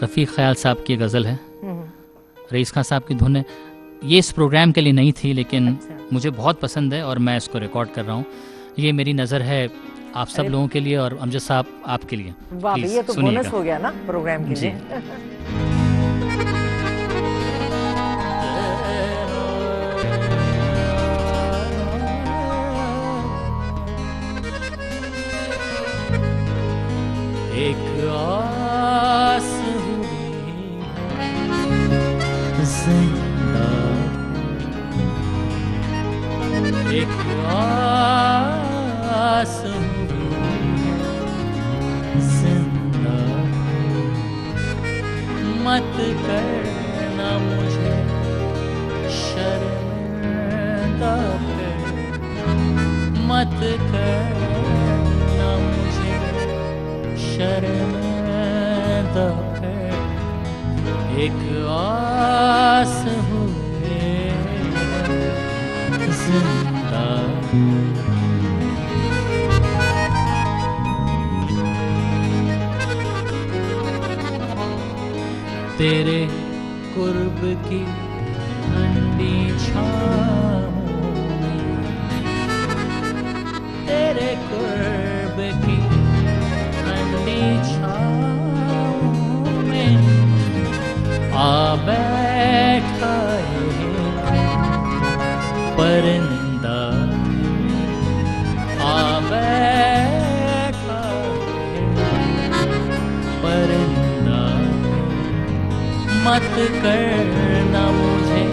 रफ़ीक ख़याल साहब की गज़ल है, हम्म, रईस खान साहब की धुन है। ये इस प्रोग्राम के लिए नहीं थी, लेकिन अच्छा। मुझे बहुत पसंद है और मैं इसको रिकॉर्ड कर रहा हूँ। ये मेरी नज़र है आप सब अरे- लोगों के लिए, और अमजद साहब आपके लिए। वाह, Please, ये तो सुनिएगा। बोनस हो गया ना प्रोग्राम के जी। लिए। एक आस हुई है जिंदा, एक आस हुई है जिंदा, मत करना मुझे शर्मिंदा कर, मत करना मुझे शर्मिंदा कर, एक आस हुए जिंदा। तेरे कुर्ब की ठंडी छाँव में, तेरे कुर्ब की ठंडी छाँव में आ बैठा है परिंदा, आ बैठा है परिंदा, मत करना मुझे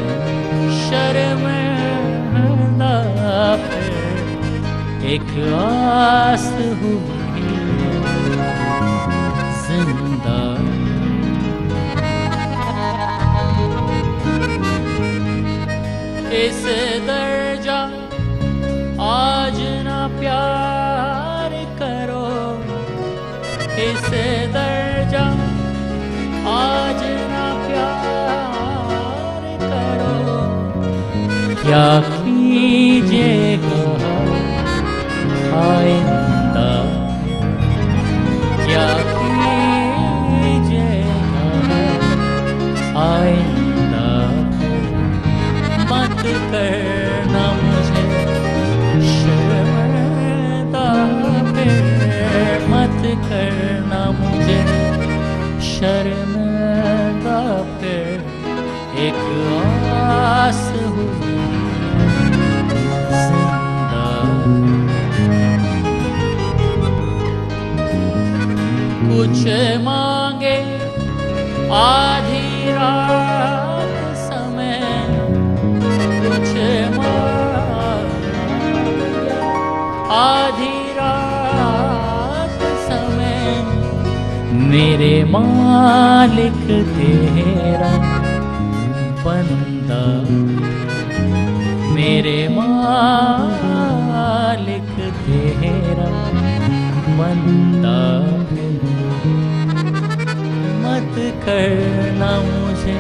शर्मिंदा फिर, एक आस हुई जिंदा। इस दर्जा आज ना प्यार करो, इस दर्जा आज ना प्यार करो, क्या कीजिएगा करना मुझे शर्मिंदा, फिर एक आस हुई जिंदा। कुछ मांगे आधी रात समय, कुछ मांगे आधी रात समय, मेरे मालिक तेरा बंदा, मेरे मालिक तेरा बंदा। मत करना मुझे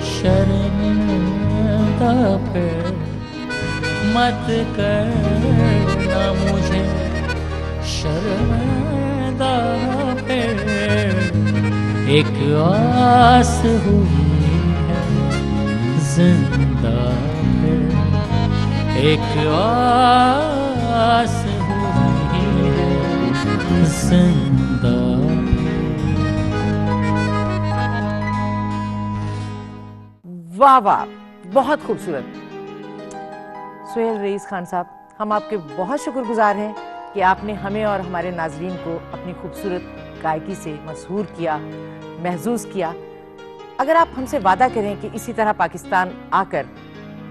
शर्मिंदा, फिर मत करना मुझे शर्मिंदा, फिर एक आस हुई है जिंदा, फिर एक आस हुई है जिंदा। वाह वाह, बहुत खूबसूरत। सुहेल रईस खान साहब, हम आपके बहुत शुक्रगुजार हैं कि आपने हमें और हमारे नाजरीन को अपनी खूबसूरत गायकी से मशहूर किया, महसूस किया। अगर आप हमसे वादा करें कि इसी तरह पाकिस्तान आकर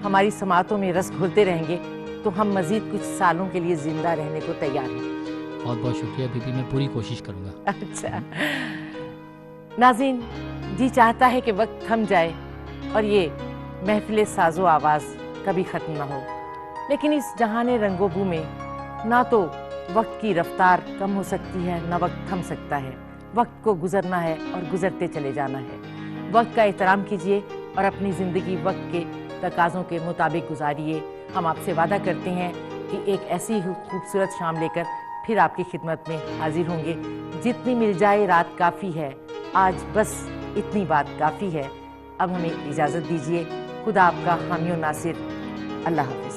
हमारी समातों में रस घोलते रहेंगे तो हम मजीद कुछ सालों के लिए जिंदा रहने को तैयार हैं। बहुत बहुत शुक्रिया बीबी, मैं पूरी कोशिश करूँगा। अच्छा नाज़रीन, जी चाहता है कि वक्त थम जाए और ये महफिल साजो आवाज़ कभी ख़त्म ना हो, लेकिन इस जहाने रंगोबू में ना तो वक्त की रफ्तार कम हो सकती है, ना वक्त थम सकता है। वक्त को गुजरना है और गुजरते चले जाना है। वक्त का एहतराम कीजिए और अपनी ज़िंदगी वक्त के तकाज़ों के मुताबिक गुजारिए। हम आपसे वादा करते हैं कि एक ऐसी खूबसूरत शाम लेकर फिर आपकी खिदमत में हाजिर होंगे। जितनी मिल जाए रात काफ़ी है, आज बस इतनी बात काफ़ी है। अब हमें इजाज़त दीजिए। खुदा आपका हामी और नासिर। अल्लाह हाफ़िज़।